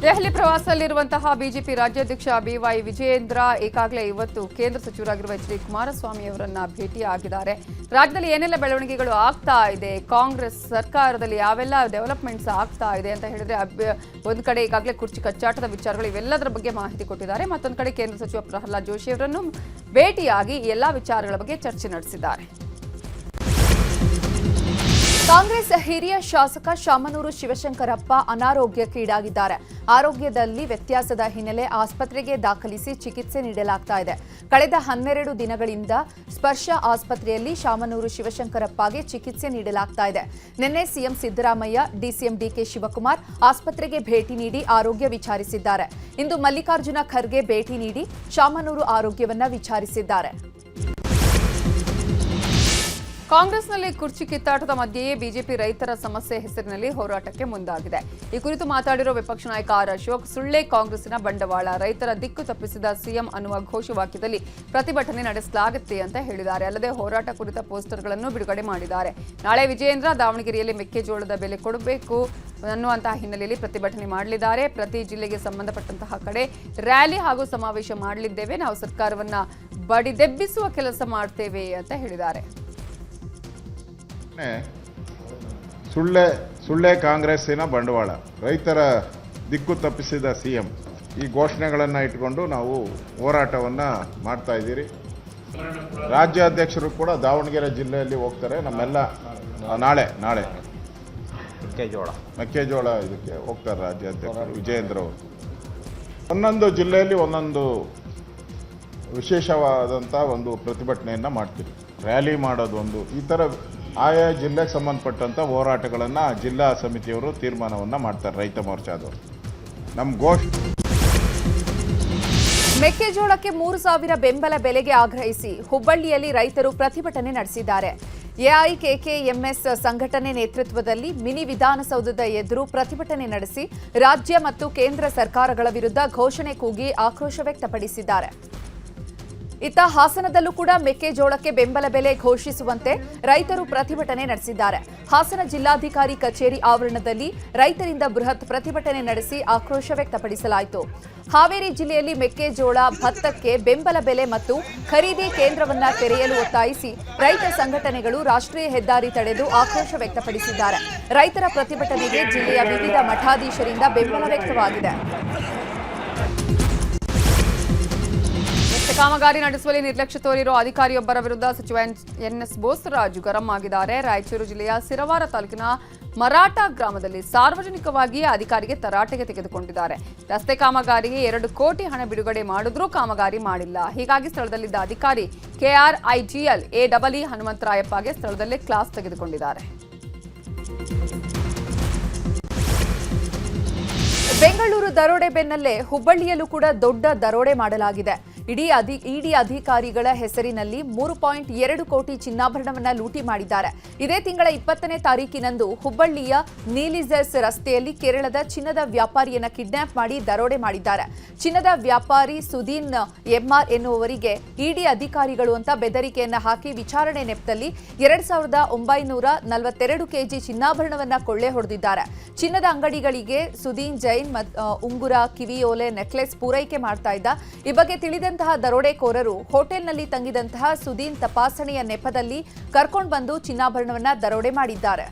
ದೆಹಲಿ ಪ್ರವಾಸದಲ್ಲಿರುವಂತಹ ಬಿಜೆಪಿ ರಾಜ್ಯಾಧ್ಯಕ್ಷ BY ವಿಜಯೇಂದ್ರ ಈಗಾಗಲೇ ಇವತ್ತು ಕೇಂದ್ರ ಸಚಿವರಾಗಿರುವ HD ಕುಮಾರಸ್ವಾಮಿ ಅವರನ್ನ ಭೇಟಿಯಾಗಿದ್ದಾರೆ. ರಾಜ್ಯದಲ್ಲಿ ಏನೆಲ್ಲ ಬೆಳವಣಿಗೆಗಳು ಆಗ್ತಾ ಇದೆ, ಕಾಂಗ್ರೆಸ್ ಸರ್ಕಾರದಲ್ಲಿ ಯಾವೆಲ್ಲ ಡೆವಲಪ್ಮೆಂಟ್ಸ್ ಆಗ್ತಾ ಇದೆ ಅಂತ ಹೇಳಿದ್ರೆ ಒಂದು ಕಡೆ ಈಗಾಗಲೇ ಕುರ್ಚಿ ಕಚ್ಚಾಟದ ವಿಚಾರಗಳು ಇವೆಲ್ಲದರ ಬಗ್ಗೆ ಮಾಹಿತಿ ಕೊಟ್ಟಿದ್ದಾರೆ. ಮತ್ತೊಂದು ಕಡೆ ಕೇಂದ್ರ ಸಚಿವ ಪ್ರಹ್ಲಾದ್ ಜೋಶಿ ಅವರನ್ನು ಭೇಟಿಯಾಗಿ ಈ ಎಲ್ಲ ವಿಚಾರಗಳ ಬಗ್ಗೆ ಚರ್ಚೆ ನಡೆಸಿದ್ದಾರೆ. ಕಾಂಗ್ರೆಸ್ ಹಿರಿಯ ಶಾಸಕ ಶಾಮನೂರು ಶಿವಶಂಕರಪ್ಪ ಅನಾರೋಗ್ಯಕ್ಕೀಡಾಗಿದ್ದಾರೆ. ಆರೋಗ್ಯದಲ್ಲಿ ವ್ಯತ್ಯಾಸದ ಹಿನ್ನೆಲೆ ಆಸ್ಪತ್ರೆಗೆ ದಾಖಲಿಸಿ ಚಿಕಿತ್ಸೆ ನೀಡಲಾಗ್ತಾ ಇದೆ. ಕಳೆದ 12 ದಿನಗಳಿಂದ ಸ್ಪರ್ಶ ಆಸ್ಪತ್ರೆಯಲ್ಲಿ ಶಾಮನೂರು ಶಿವಶಂಕರಪ್ಪಗೆ ಚಿಕಿತ್ಸೆ ನೀಡಲಾಗ್ತಾ ಇದೆ. ನಿನ್ನೆ CM Siddaramaiah, DCM DK Shivakumar ಆಸ್ಪತ್ರೆಗೆ ಭೇಟಿ ನೀಡಿ ಆರೋಗ್ಯ ವಿಚಾರಿಸಿದ್ದಾರೆ. ಇಂದು ಮಲ್ಲಿಕಾರ್ಜುನ ಖರ್ಗೆ ಭೇಟಿ ನೀಡಿ ಶಾಮನೂರು ಆರೋಗ್ಯವನ್ನ ವಿಚಾರಿಸಿದ್ದಾರೆ. ಕಾಂಗ್ರೆಸ್ನಲ್ಲಿ ಕುರ್ಚಿ ಕಿತ್ತಾಟದ ಮಧ್ಯೆಯೇ ಬಿಜೆಪಿ ರೈತರ ಸಮಸ್ಯೆ ಹೆಸರಿನಲ್ಲಿ ಹೋರಾಟಕ್ಕೆ ಮುಂದಾಗಿದೆ. ಈ ಕುರಿತು ಮಾತಾಡಿರುವ ವಿಪಕ್ಷ ನಾಯಕ ಆರ್ ಅಶೋಕ್, ಸುಳ್ಳೆ ಕಾಂಗ್ರೆಸ್ಸಿನ ಬಂಡವಾಳ, ರೈತರ ದಿಕ್ಕು ತಪ್ಪಿಸಿದ ಸಿಎಂ ಅನ್ನುವ ಘೋಷವಾಕ್ಯದಲ್ಲಿ ಪ್ರತಿಭಟನೆ ನಡೆಸಲಾಗುತ್ತೆ ಅಂತ ಹೇಳಿದ್ದಾರೆ. ಅಲ್ಲದೆ ಹೋರಾಟ ಕುರಿತ ಪೋಸ್ಟರ್ಗಳನ್ನು ಬಿಡುಗಡೆ ಮಾಡಿದ್ದಾರೆ. ನಾಳೆ ವಿಜಯೇಂದ್ರ ದಾವಣಗೆರೆಯಲ್ಲಿ ಮೆಕ್ಕೆಜೋಳದ ಬೆಲೆ ಕೊಡಬೇಕು ಅನ್ನುವಂತಹ ಹಿನ್ನೆಲೆಯಲ್ಲಿ ಪ್ರತಿಭಟನೆ ಮಾಡಲಿದ್ದಾರೆ. ಪ್ರತಿ ಜಿಲ್ಲೆಗೆ ಸಂಬಂಧಪಟ್ಟಂತಹ ಕಡೆ ರ್ಯಾಲಿ ಹಾಗೂ ಸಮಾವೇಶ ಮಾಡಲಿದ್ದೇವೆ. ನಾವು ಸರ್ಕಾರವನ್ನ ಬಡಿದೆಬ್ಬಿಸುವ ಕೆಲಸ ಮಾಡ್ತೇವೆ ಅಂತ ಹೇಳಿದ್ದಾರೆ. ಸುಳ್ಳೆ ಕಾಂಗ್ರೆಸ್ಸಿನ ಬಂಡವಾಳ, ರೈತರ ದಿಕ್ಕು ತಪ್ಪಿಸಿದ CM, ಈ ಘೋಷಣೆಗಳನ್ನು ಇಟ್ಕೊಂಡು ನಾವು ಹೋರಾಟವನ್ನು ಮಾಡ್ತಾ ಇದ್ದೀರಿ. ರಾಜ್ಯಾಧ್ಯಕ್ಷರು ಕೂಡ ದಾವಣಗೆರೆ ಜಿಲ್ಲೆಯಲ್ಲಿ ಹೋಗ್ತಾರೆ. ನಮ್ಮೆಲ್ಲ ನಾಳೆ ಮೆಕ್ಕೆಜೋಳ ಇದಕ್ಕೆ ಹೋಗ್ತಾರೆ ರಾಜ್ಯಾಧ್ಯಕ್ಷರು ವಿಜಯೇಂದ್ರ ಅವರು. ಒಂದೊಂದು ಜಿಲ್ಲೆಯಲ್ಲಿ ಒಂದೊಂದು ವಿಶೇಷವಾದಂಥ ಒಂದು ಪ್ರತಿಭಟನೆಯನ್ನು ಮಾಡ್ತೀವಿ. ರ್ಯಾಲಿ ಮಾಡೋದು ಒಂದು, ಈ ಥರ ಆಯಾ ಜಿಲ್ಲೆಗೆ ಸಂಬಂಧಪಟ್ಟಂಥ ಹೋರಾಟಗಳನ್ನು ಜಿಲ್ಲಾ ಸಮಿತಿಯವರು ತೀರ್ಮಾನವನ್ನು ಮಾಡ್ತಾರೆ. ರೈತ ಮೋರ್ಚಾದವರು ನಮ್ಮ ಮೆಕ್ಕೆಜೋಳಕ್ಕೆ 3,000 ಬೆಂಬಲ ಬೆಲೆಗೆ ಆಗ್ರಹಿಸಿ ಹುಬ್ಬಳ್ಳಿಯಲ್ಲಿ ರೈತರು ಪ್ರತಿಭಟನೆ ನಡೆಸಿದ್ದಾರೆ. ಎಐಕೆಕೆಎಂಎಸ್ ಸಂಘಟನೆ ನೇತೃತ್ವದಲ್ಲಿ ಮಿನಿ ವಿಧಾನಸೌಧದ ಎದುರು ಪ್ರತಿಭಟನೆ ನಡೆಸಿ ರಾಜ್ಯ ಮತ್ತು ಕೇಂದ್ರ ಸರ್ಕಾರಗಳ ವಿರುದ್ಧ ಘೋಷಣೆ ಕೂಗಿ ಆಕ್ರೋಶ ವ್ಯಕ್ತಪಡಿಸಿದ್ದಾರೆ. ಇತ್ತ ಹಾಸನದಲ್ಲೂ ಕೂಡ ಮೆಕ್ಕೆಜೋಳಕ್ಕೆ ಬೆಂಬಲ ಬೆಲೆ ಘೋಷಿಸುವಂತೆ ರೈತರು ಪ್ರತಿಭಟನೆ ನಡೆಸಿದ್ದಾರೆ. ಹಾಸನ ಜಿಲ್ಲಾಧಿಕಾರಿ ಕಚೇರಿ ಆವರಣದಲ್ಲಿ ರೈತರಿಂದ ಬೃಹತ್ ಪ್ರತಿಭಟನೆ ನಡೆಸಿ ಆಕ್ರೋಶ ವ್ಯಕ್ತಪಡಿಸಲಾಯಿತು. ಹಾವೇರಿ ಜಿಲ್ಲೆಯಲ್ಲಿ ಮೆಕ್ಕೆಜೋಳ, ಭತ್ತಕ್ಕೆ ಬೆಂಬಲ ಬೆಲೆ ಮತ್ತು ಖರೀದಿ ಕೇಂದ್ರವನ್ನ ತೆರೆಯಲು ಒತ್ತಾಯಿಸಿ ರೈತ ಸಂಘಟನೆಗಳು ರಾಷ್ಟ್ರೀಯ ಹೆದ್ದಾರಿ ತಡೆದು ಆಕ್ರೋಶ ವ್ಯಕ್ತಪಡಿಸಿದ್ದಾರೆ. ರೈತರ ಪ್ರತಿಭಟನೆಗೆ ಜಿಲ್ಲೆಯ ವಿವಿಧ ಮಠಾಧೀಶರಿಂದ ಬೆಂಬಲ ವ್ಯಕ್ತವಾಗಿದೆ. ಕಾಮಗಾರಿ ನಡೆಸುವಲ್ಲಿ ನಿರ್ಲಕ್ಷ್ಯ ತೋರಿರುವ ಅಧಿಕಾರಿಯೊಬ್ಬರ ವಿರುದ್ಧ ಸಚಿವ ಎನ್ಎಸ್ ಬೋಸರಾಜು ಗರಂ ಆಗಿದ್ದಾರೆ. ರಾಯಚೂರು ಜಿಲ್ಲೆಯ ಸಿರವಾರ ತಾಲೂಕಿನ ಮರಾಠ ಗ್ರಾಮದಲ್ಲಿ ಸಾರ್ವಜನಿಕವಾಗಿ ಅಧಿಕಾರಿಗೆ ತರಾಟೆಗೆ ತೆಗೆದುಕೊಂಡಿದ್ದಾರೆ. ರಸ್ತೆ ಕಾಮಗಾರಿಗೆ 2 ಕೋಟಿ ಹಣ ಬಿಡುಗಡೆ ಮಾಡಿದ್ರೂ ಕಾಮಗಾರಿ ಮಾಡಿಲ್ಲ. ಹೀಗಾಗಿ ಸ್ಥಳದಲ್ಲಿದ್ದ ಅಧಿಕಾರಿ KRIGL AEE ಹನುಮಂತರಾಯಪ್ಪಗೆ ಸ್ಥಳದಲ್ಲೇ ಕ್ಲಾಸ್ ತೆಗೆದುಕೊಂಡಿದ್ದಾರೆ. ಬೆಂಗಳೂರು ದರೋಡೆ ಬೆನ್ನಲ್ಲೇ ಹುಬ್ಬಳ್ಳಿಯಲ್ಲೂ ಕೂಡ ದೊಡ್ಡ ದರೋಡೆ ಮಾಡಲಾಗಿದೆ. ಇಡಿ ಅಧಿಕಾರಿಗಳ ಹೆಸರಿನಲ್ಲಿ 3.2 ಕೋಟಿ ಚಿನ್ನಾಭರಣವನ್ನ ಲೂಟಿ ಮಾಡಿದ್ದಾರೆ. ಇದೇ ತಿಂಗಳ 20ನೇ ತಾರೀಕಿನಂದು ಹುಬ್ಬಳ್ಳಿಯ ನೀಲಿಜರ್ಸ್ ರಸ್ತೆಯಲ್ಲಿ ಕೇರಳದ ಚಿನ್ನದ ವ್ಯಾಪಾರಿಯನ್ನ ಕಿಡ್ನಾಪ್ ಮಾಡಿ ದರೋಡೆ ಮಾಡಿದ್ದಾರೆ. ಚಿನ್ನದ ವ್ಯಾಪಾರಿ ಸುದೀನ್ MR ಎನ್ನುವವರಿಗೆ ಇಡಿ ಅಧಿಕಾರಿಗಳು ಅಂತ ಬೆದರಿಕೆಯನ್ನ ಹಾಕಿ ವಿಚಾರಣೆ ನೆಪದಲ್ಲಿ 2,942 ಕೆಜಿ ಚಿನ್ನಾಭರಣವನ್ನ ಕೊಳ್ಳೆ ಹೊಡೆದಿದ್ದಾರೆ. ಚಿನ್ನದ ಅಂಗಡಿಗಳಿಗೆ ಸುದೀನ್ ಜೈನ್ ಉಂಗುರ, ಕಿವಿಯೋಲೆ, ನೆಕ್ಲೆಸ್ ಪೂರೈಕೆ ಮಾಡ್ತಾ ಇದ್ದ. ಈ ಬಗ್ಗೆ ತಿಳಿದಂತಹ ದರೋಡೆಕೋರರು ಹೋಟೆಲ್ನಲ್ಲಿ ತಂಗಿದಂತಹ ಸುದೀನ್ ತಪಾಸಣೆಯ ನೆಪದಲ್ಲಿ ಕರ್ಕೊಂಡು ಬಂದು ಚಿನ್ನಾಭರಣವನ್ನ ದರೋಡೆ ಮಾಡಿದ್ದಾರೆ.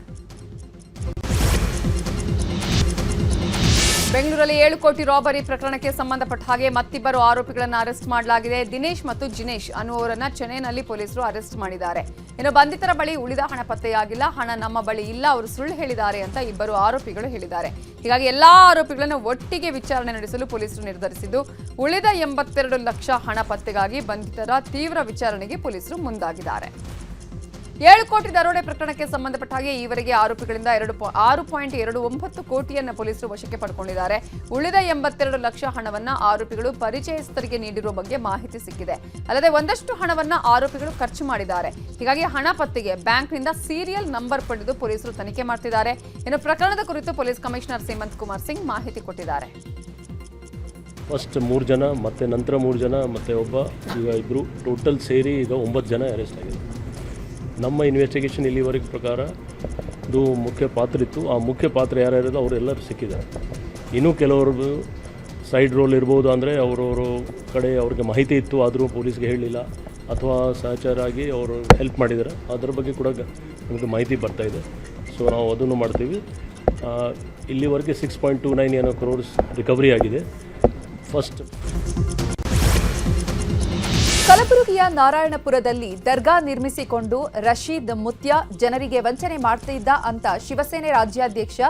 ಬೆಂಗಳೂರಲ್ಲಿ 7 ಕೋಟಿ ರಾಬರಿ ಪ್ರಕರಣಕ್ಕೆ ಸಂಬಂಧಪಟ್ಟ ಹಾಗೆ ಮತ್ತಿಬ್ಬರು ಆರೋಪಿಗಳನ್ನು ಅರೆಸ್ಟ್ ಮಾಡಲಾಗಿದೆ. ದಿನೇಶ್ ಮತ್ತು ಜಿನೇಶ್ ಅನ್ನುವರನ್ನ ಚೆನ್ನೈನಲ್ಲಿ ಪೊಲೀಸರು ಅರೆಸ್ಟ್ ಮಾಡಿದ್ದಾರೆ. ಇನ್ನು ಬಂಧಿತರ ಬಳಿ ಉಳಿದ ಹಣ ಪತ್ತೆಯಾಗಿಲ್ಲ. ಹಣ ನಮ್ಮ ಬಳಿ ಇಲ್ಲ, ಅವರು ಸುಳ್ಳು ಹೇಳಿದ್ದಾರೆ ಅಂತ ಇಬ್ಬರು ಆರೋಪಿಗಳು ಹೇಳಿದ್ದಾರೆ. ಹೀಗಾಗಿ ಎಲ್ಲಾ ಆರೋಪಿಗಳನ್ನು ಒಟ್ಟಿಗೆ ವಿಚಾರಣೆ ನಡೆಸಲು ಪೊಲೀಸರು ನಿರ್ಧರಿಸಿದ್ದು, ಉಳಿದ 82 ಲಕ್ಷ ಹಣ ಪತ್ತೆಗಾಗಿ ಬಂಧಿತರ ತೀವ್ರ ವಿಚಾರಣೆಗೆ ಪೊಲೀಸರು ಮುಂದಾಗಿದ್ದಾರೆ. 7 ಕೋಟಿ ದರೋಡೆ ಪ್ರಕರಣಕ್ಕೆ ಸಂಬಂಧಪಟ್ಟ ಹಾಗೆ ಈವರೆಗೆ ಆರೋಪಿಗಳಿಂದ 6.29 ಕೋಟಿಯನ್ನು ಪೊಲೀಸರು ವಶಕ್ಕೆ ಪಡೆದುಕೊಂಡಿದ್ದಾರೆ. ಉಳಿದ 82 ಲಕ್ಷ ಹಣವನ್ನ ಆರೋಪಿಗಳು ಪರಿಚಯಸ್ಥರಿಗೆ ನೀಡಿರುವ ಬಗ್ಗೆ ಮಾಹಿತಿ ಸಿಕ್ಕಿದೆ. ಅಲ್ಲದೆ ಒಂದಷ್ಟು ಹಣವನ್ನ ಆರೋಪಿಗಳು ಖರ್ಚು ಮಾಡಿದ್ದಾರೆ. ಹೀಗಾಗಿ ಹಣ ಪತ್ತೆಗೆ ಬ್ಯಾಂಕ್ನಿಂದ ಸೀರಿಯಲ್ ನಂಬರ್ ಪಡೆದು ಪೊಲೀಸರು ತನಿಖೆ ಮಾಡ್ತಿದ್ದಾರೆ. ಇನ್ನು ಪ್ರಕರಣದ ಕುರಿತು ಪೊಲೀಸ್ ಕಮಿಷನರ್ ಹೇಮಂತ್ ಕುಮಾರ್ ಸಿಂಗ್ ಮಾಹಿತಿ ಕೊಟ್ಟಿದ್ದಾರೆ. ಫಸ್ಟ್ 3 ಜನ, ಮತ್ತೆ ನಂತರ 3 ಜನ, ಮತ್ತೆ ಒಬ್ಬ, ಈಗ ಇಬ್ಬರು, ಟೋಟಲ್ ಸೇರಿ ಈಗ 9 ಜನ ಅರೆಸ್ಟ್ ಆಗಿದೆ. ನಮ್ಮ ಇನ್ವೆಸ್ಟಿಗೇಷನ್ ಇಲ್ಲಿವರೆಗೆ ಪ್ರಕಾರ ಇದು ಮುಖ್ಯ ಪಾತ್ರ ಇತ್ತು. ಆ ಮುಖ್ಯ ಪಾತ್ರ ಯಾರ್ಯಾರಿದೆ ಅವರೆಲ್ಲರೂ ಸಿಕ್ಕಿದ್ದಾರೆ. ಇನ್ನೂ ಕೆಲವರು ಸೈಡ್ ರೋಲ್ ಇರ್ಬೋದು, ಅಂದರೆ ಅವರವರು ಕಡೆ ಅವ್ರಿಗೆ ಮಾಹಿತಿ ಇತ್ತು ಆದರೂ ಪೊಲೀಸ್ಗೆ ಹೇಳಲಿಲ್ಲ, ಅಥವಾ ಸಹಚಾರಾಗಿ ಅವರು ಹೆಲ್ಪ್ ಮಾಡಿದ್ದಾರೆ. ಅದರ ಬಗ್ಗೆ ಕೂಡ ನಮಗೆ ಮಾಹಿತಿ ಬರ್ತಾಯಿದೆ. ಸೊ ನಾವು ಅದನ್ನು ಮಾಡ್ತೀವಿ. ಇಲ್ಲಿವರೆಗೆ 6.29 ಕ್ರೋರ್ಸ್ ರಿಕವರಿ ಆಗಿದೆ. ಫಸ್ಟ್ ಕಲಬುರಗಿಯ ನಾರಾಯಣಪುರದಲ್ಲಿ ದರ್ಗಾ ನಿರ್ಮಿಸಿಕೊಂಡು ರಶೀದ್ ಮುತ್ಯ ಜನರಿಗೆ ವಂಚನೆ ಮಾಡ್ತಿದ್ದ ಅಂತ ಶಿವಸೇನೆ ರಾಜ್ಯಾಧ್ಯಕ್ಷ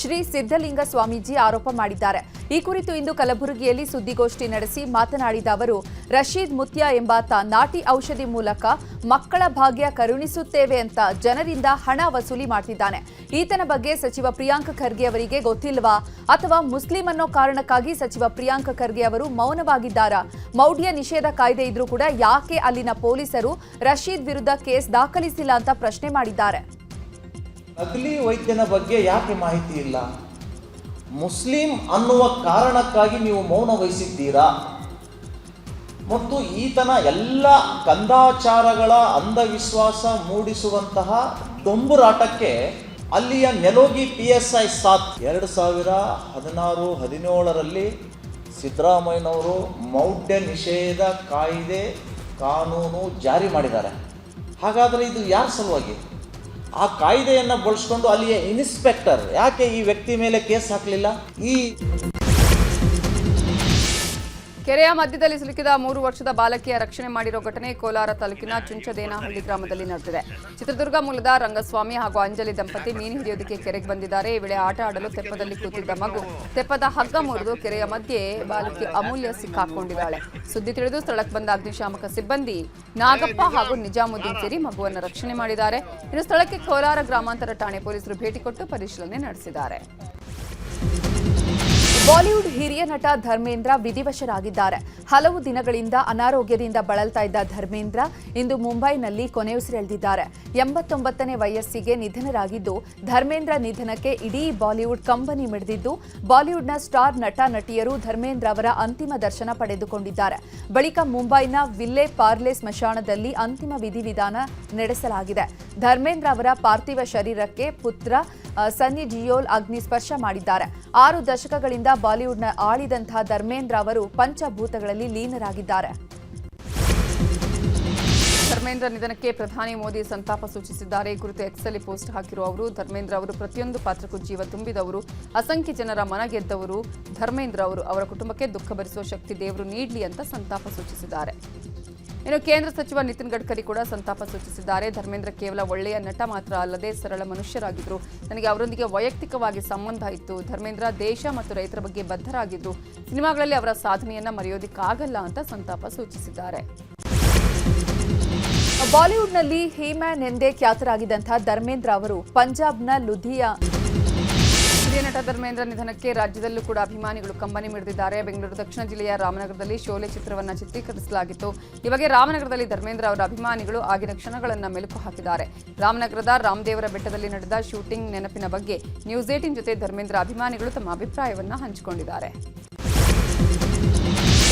ಶ್ರೀ ಸಿದ್ದಲಿಂಗ ಸ್ವಾಮೀಜಿ ಆರೋಪ ಮಾಡಿದ್ದಾರೆ. ಈ ಕುರಿತು ಇಂದು ಕಲಬುರಗಿಯಲ್ಲಿ ಸುದ್ದಿಗೋಷ್ಠಿ ನಡೆಸಿ ಮಾತನಾಡಿದ ಅವರು, ರಶೀದ್ ಮುತ್ಯ ಎಂಬಾತ ನಾಟಿ ಔಷಧಿ ಮೂಲಕ ಮಕ್ಕಳ ಭಾಗ್ಯ ಕರುಣಿಸುತ್ತೇವೆ ಅಂತ ಜನರಿಂದ ಹಣ ವಸೂಲಿ ಮಾಡ್ತಿದ್ದಾನೆ. ಈತನ ಬಗ್ಗೆ ಸಚಿವ ಪ್ರಿಯಾಂಕ್ ಖರ್ಗೆ ಅವರಿಗೆ ಗೊತ್ತಿಲ್ವಾ, ಅಥವಾ ಮುಸ್ಲಿಂ ಅನ್ನೋ ಕಾರಣಕ್ಕಾಗಿ ಸಚಿವ ಪ್ರಿಯಾಂಕ್ ಖರ್ಗೆ ಅವರು ಮೌನವಾಗಿದ್ದಾರಾ? ಮೌಢ್ಯ ನಿಷೇಧ ಕಾಯ್ದೆ ಇದ್ರೂ ಕೂಡ ಯಾಕೆ ಅಲ್ಲಿನ ಪೊಲೀಸರು ರಶೀದ್ ವಿರುದ್ಧ ಕೇಸ್ ದಾಖಲಿಸಿಲ್ಲ ಅಂತ ಪ್ರಶ್ನೆ ಮಾಡಿದ್ದಾರೆ. ನಕಲಿ ವೈದ್ಯನ ಬಗ್ಗೆ ಯಾಕೆ ಮಾಹಿತಿ ಇಲ್ಲ? ಮುಸ್ಲಿಂ ಅನ್ನುವ ಕಾರಣಕ್ಕಾಗಿ ನೀವು ಮೌನ ವಹಿಸಿದ್ದೀರಾ? ಮತ್ತು ಈತನ ಎಲ್ಲ ಕಂದಾಚಾರಗಳ ಅಂಧವಿಶ್ವಾಸ ಮೂಡಿಸುವಂತಹ ಡೊಂಬುರಾಟಕ್ಕೆ ಅಲ್ಲಿಯ ನೆಲೋಗಿ PSI 2016-17ರಲ್ಲಿ ಸಿದ್ದರಾಮಯ್ಯನವರು ಮೌಢ್ಯ ನಿಷೇಧ ಕಾಯ್ದೆ ಕಾನೂನು ಜಾರಿ ಮಾಡಿದ್ದಾರೆ. ಹಾಗಾದರೆ ಇದು ಯಾರ ಸಲುವಾಗಿ? ಆ ಕಾಯ್ದೆಯನ್ನು ಬಳಸ್ಕೊಂಡು ಅಲ್ಲಿಯ ಇನ್ಸ್ಪೆಕ್ಟರ್ ಯಾಕೆ ಈ ವ್ಯಕ್ತಿ ಮೇಲೆ ಕೇಸ್ ಹಾಕಲಿಲ್ಲ? ಈ ಕೆರೆಯ ಮಧ್ಯದಲ್ಲಿ ಸಿಲುಕಿದ 3 ವರ್ಷದ ಬಾಲಕಿಯ ರಕ್ಷಣೆ ಮಾಡಿರೋ ಘಟನೆ ಕೋಲಾರ ತಾಲೂಕಿನ ಚುಂಚದೇನಹಳ್ಳಿ ಗ್ರಾಮದಲ್ಲಿ ನಡೆದಿದೆ. ಚಿತ್ರದುರ್ಗ ಮೂಲದ ರಂಗಸ್ವಾಮಿ ಹಾಗೂ ಅಂಜಲಿ ದಂಪತಿ ಮೀನು ಹಿಡಿಯೋದಕ್ಕೆ ಕೆರೆಗೆ ಬಂದಿದ್ದಾರೆ. ಈ ವೇಳೆ ಆಟ ಆಡಲು ತೆಪ್ಪದಲ್ಲಿ ಕೂತಿದ್ದ ಮಗು ತೆಪ್ಪದ ಹಗ್ಗ ಮುರಿದು ಕೆರೆಯ ಮಧ್ಯೆ ಬಾಲಕಿ ಅಮೂಲ್ಯ ಸಿಕ್ಕಾಕೊಂಡಿದ್ದಾಳೆ. ಸುದ್ದಿ ತಿಳಿದು ಸ್ಥಳಕ್ಕೆ ಬಂದ ಅಗ್ನಿಶಾಮಕ ಸಿಬ್ಬಂದಿ ನಾಗಪ್ಪ ಹಾಗೂ ನಿಜಾಮುದ್ದೀನ್ ಸೇರಿ ಮಗುವನ್ನು ರಕ್ಷಣೆ ಮಾಡಿದ್ದಾರೆ. ಇನ್ನು ಸ್ಥಳಕ್ಕೆ ಕೋಲಾರ ಗ್ರಾಮಾಂತರ ಠಾಣೆ ಪೊಲೀಸರು ಭೇಟಿ ಕೊಟ್ಟು ಪರಿಶೀಲನೆ ನಡೆಸಿದ್ದಾರೆ. ಬಾಲಿವುಡ್ ಹಿರಿಯ ನಟ ಧರ್ಮೇಂದ್ರ ವಿಧಿವಶರಾಗಿದ್ದಾರೆ. ಹಲವು ದಿನಗಳಿಂದ ಅನಾರೋಗ್ಯದಿಂದ ಬಳಲ್ತಾ ಇದ್ದ ಧರ್ಮೇಂದ್ರ ಇಂದು ಮುಂಬೈನಲ್ಲಿ ಕೊನೆಯುಸಿರೆಳೆದಿದ್ದಾರೆ. 89ನೇ ವಯಸ್ಸಿಗೆ ನಿಧನರಾಗಿದ್ದು, ಧರ್ಮೇಂದ್ರ ನಿಧನಕ್ಕೆ ಇಡೀ ಬಾಲಿವುಡ್ ಕಂಬನಿ ಮಿಡಿದಿದ್ದು, ಬಾಲಿವುಡ್ನ ಸ್ಟಾರ್ ನಟ ನಟಿಯರು ಧರ್ಮೇಂದ್ರ ಅವರ ಅಂತಿಮ ದರ್ಶನ ಪಡೆದುಕೊಂಡಿದ್ದಾರೆ. ಬಳಿಕ ಮುಂಬೈನ ವಿಲ್ಲೆ ಪಾರ್ಲೆ ಸ್ಮಶಾನದಲ್ಲಿ ಅಂತಿಮ ವಿಧಿವಿಧಾನ ನಡೆಸಲಾಗಿದೆ. ಧರ್ಮೇಂದ್ರ ಅವರ ಪಾರ್ಥಿವ ಶರೀರಕ್ಕೆ ಪುತ್ರ ಸನ್ನಿ ಡಿಯೋಲ್ ಅಗ್ನಿ ಸ್ಪರ್ಶ ಮಾಡಿದ್ದಾರೆ. 6 ದಶಕಗಳಿಂದ ಬಾಲಿವುಡ್ನ ಆಳಿದಂತಹ ಧರ್ಮೇಂದ್ರ ಅವರು ಪಂಚಭೂತಗಳಲ್ಲಿ ಲೀನರಾಗಿದ್ದಾರೆ. ಧರ್ಮೇಂದ್ರ ನಿಧನಕ್ಕೆ ಪ್ರಧಾನಿ ಮೋದಿ ಸಂತಾಪ ಸೂಚಿಸಿದ್ದಾರೆ. ಈ ಕುರಿತು ಎಕ್ಸ್ನಲ್ಲಿ ಪೋಸ್ಟ್ ಹಾಕಿರುವ ಅವರು, ಧರ್ಮೇಂದ್ರ ಅವರು ಪ್ರತಿಯೊಂದು ಪಾತ್ರಕ್ಕೂ ಜೀವ ತುಂಬಿದವರು, ಅಸಂಖ್ಯ ಜನರ ಮನ ಗೆದ್ದವರು ಧರ್ಮೇಂದ್ರ ಅವರು. ಅವರ ಕುಟುಂಬಕ್ಕೆ ದುಃಖ ಭರಿಸುವ ಶಕ್ತಿ ದೇವರು ನೀಡಲಿ ಅಂತ ಸಂತಾಪ ಸೂಚಿಸಿದ್ದಾರೆ. ಇನ್ನು ಕೇಂದ್ರ ಸಚಿವ ನಿತಿನ್ ಗಡ್ಕರಿ ಕೂಡ ಸಂತಾಪ ಸೂಚಿಸಿದ್ದಾರೆ. ಧರ್ಮೇಂದ್ರ ಕೇವಲ ಒಳ್ಳೆಯ ನಟ ಮಾತ್ರ ಅಲ್ಲದೆ ಸರಳ ಮನುಷ್ಯರಾಗಿದ್ದರು. ನನಗೆ ಅವರೊಂದಿಗೆ ವೈಯಕ್ತಿಕವಾಗಿ ಸಂಬಂಧ ಇತ್ತು. ಧರ್ಮೇಂದ್ರ ದೇಶ ಮತ್ತು ರೈತರ ಬಗ್ಗೆ ಬದ್ಧರಾಗಿದ್ದರು. ಸಿನಿಮಾಗಳಲ್ಲಿ ಅವರ ಸಾಧನೆಯನ್ನ ಮರೆಯೋದಿಕ್ಕಾಗಲ್ಲ ಅಂತ ಸಂತಾಪ ಸೂಚಿಸಿದ್ದಾರೆ. ಬಾಲಿವುಡ್ನಲ್ಲಿ ಹೀಮ್ಯಾನ್ ಎಂದೇ ಖ್ಯಾತರಾಗಿದ್ದಂತಹ ಧರ್ಮೇಂದ್ರ ಅವರು ಪಂಜಾಬ್ನ ಹಿರಿಯ ನಟ ಧರ್ಮೇಂದ್ರ ನಿಧನಕ್ಕೆ ರಾಜ್ಯದಲ್ಲೂ ಕೂಡ ಅಭಿಮಾನಿಗಳು ಕಂಬನಿ ಮಿಡಿದಿದ್ದಾರೆ. ಬೆಂಗಳೂರು ದಕ್ಷಿಣ ಜಿಲ್ಲೆಯ ರಾಮನಗರದಲ್ಲಿ ಶೋಲೆ ಚಿತ್ರವನ್ನು ಚಿತ್ರೀಕರಿಸಲಾಗಿತ್ತು. ಈ ಬಗ್ಗೆ ರಾಮನಗರದಲ್ಲಿ ಧರ್ಮೇಂದ್ರ ಅವರ ಅಭಿಮಾನಿಗಳು ಆಗಿನ ಕ್ಷಣಗಳನ್ನು ಮೆಲುಕು ಹಾಕಿದ್ದಾರೆ. ರಾಮನಗರದ ರಾಮದೇವರ ಬೆಟ್ಟದಲ್ಲಿ ನಡೆದ ಶೂಟಿಂಗ್ ನೆನಪಿನ ಬಗ್ಗೆ ನ್ಯೂಸ್ 18 ಜೊತೆ ಧರ್ಮೇಂದ್ರ ಅಭಿಮಾನಿಗಳು ತಮ್ಮ ಅಭಿಪ್ರಾಯವನ್ನು ಹಂಚಿಕೊಂಡಿದ್ದಾರೆ.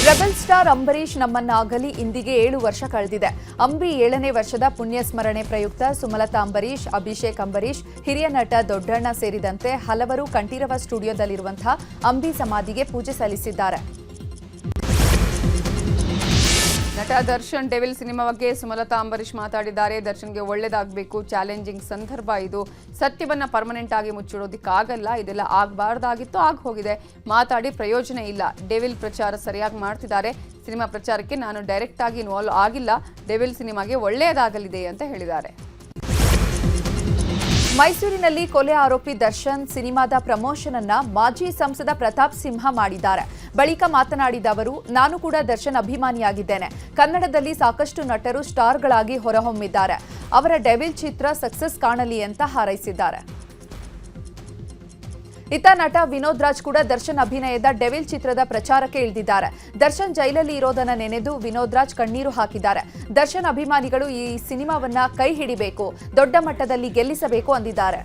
ರೆಬೆಲ್ ಸ್ಟಾರ್ ಅಂಬರೀಶ್ ನಮ್ಮನ್ನಾಗಲಿ ಇಂದಿಗೆ 7 ವರ್ಷ ಕಳೆದಿದೆ. ಅಂಬಿ 7ನೇ ವರ್ಷದ ಪುಣ್ಯ ಸ್ಮರಣೆ ಪ್ರಯುಕ್ತ ಸುಮಲತಾ ಅಂಬರೀಶ್, ಅಭಿಷೇಕ್ ಅಂಬರೀಶ್, ಹಿರಿಯ ನಟ ದೊಡ್ಡಣ್ಣ ಸೇರಿದಂತೆ ಹಲವರು ಕಂಠೀರವ ಸ್ಟುಡಿಯೋದಲ್ಲಿರುವಂತಹ ಅಂಬಿ ಸಮಾಧಿಗೆ ಪೂಜೆ ಸಲ್ಲಿಸಿದ್ದಾರೆ. ನಟ ದರ್ಶನ್ ಡೆವಿಲ್ ಸಿನಿಮಾ ಬಗ್ಗೆ ಸುಮಲತಾ ಅಂಬರೀಶ್ ಮಾತಾಡಿದ್ದಾರೆ. ದರ್ಶನ್ಗೆ ಒಳ್ಳೆಯದಾಗಬೇಕು, ಚಾಲೆಂಜಿಂಗ್ ಸಂದರ್ಭ ಇದು, ಸತ್ಯವನ್ನ ಪರ್ಮನೆಂಟ್ ಆಗಿ ಮುಚ್ಚಿಡೋದಕ್ಕಾಗಲ್ಲ, ಇದೆಲ್ಲ ಆಗಬಾರ್ದಾಗಿತ್ತು, ಆಗ ಹೋಗಿದೆ, ಮಾತಾಡಿ ಪ್ರಯೋಜನ ಇಲ್ಲ. ಡೆವಿಲ್ ಪ್ರಚಾರ ಸರಿಯಾಗಿ ಮಾಡ್ತಿದ್ದಾರೆ. ಸಿನಿಮಾ ಪ್ರಚಾರಕ್ಕೆ ನಾನು ಡೈರೆಕ್ಟ್ ಆಗಿ ಇನ್ವಾಲ್ವ್ ಆಗಿಲ್ಲ. ಡೆವಿಲ್ ಸಿನಿಮಾಗೆ ಒಳ್ಳೆಯದಾಗಲಿದೆ ಅಂತ ಹೇಳಿದ್ದಾರೆ. ಮೈಸೂರಿನಲ್ಲಿ ಕೊಲೆ ಆರೋಪಿ ದರ್ಶನ್ ಸಿನಿಮಾದ ಪ್ರಮೋಷನ್ ಅನ್ನ ಮಾಜಿ ಸಂಸದ ಪ್ರತಾಪ್ ಸಿಂಹ ಮಾಡಿದ್ದಾರೆ. ಬಳಿಕ ಮಾತನಾಡಿದ ಅವರು, ನಾನು ಕೂಡ ದರ್ಶನ್ ಅಭಿಮಾನಿಯಾಗಿದ್ದೇನೆ. ಕನ್ನಡದಲ್ಲಿ ಸಾಕಷ್ಟು ನಟರು ಸ್ಟಾರ್ಗಳಾಗಿ ಹೊರಹೊಮ್ಮಿದ್ದಾರೆ. ಅವರ ಡೆವಿಲ್ ಚಿತ್ರ ಸಕ್ಸಸ್ ಕಾಣಲಿ ಅಂತ ಹಾರೈಸಿದ್ದಾರೆ. ಇತ್ತ ನಟ ವಿನೋದ್ ರಾಜ್ ಕೂಡ ದರ್ಶನ್ ಅಭಿನಯದ ಡೆವಿಲ್ ಚಿತ್ರದ ಪ್ರಚಾರಕ್ಕೆ ಇಳಿದಿದ್ದಾರೆ. ದರ್ಶನ್ ಜೈಲಲ್ಲಿ ಇರೋದನ್ನ ನೆನೆದು ವಿನೋದ್ ರಾಜ್ ಕಣ್ಣೀರು ಹಾಕಿದ್ದಾರೆ. ದರ್ಶನ್ ಅಭಿಮಾನಿಗಳು ಈ ಸಿನಿಮಾವನ್ನ ಕೈ ಹಿಡಿಬೇಕು, ದೊಡ್ಡ ಮಟ್ಟದಲ್ಲಿ ಗೆಲ್ಲಿಸಬೇಕು ಅಂದಿದ್ದಾರೆ.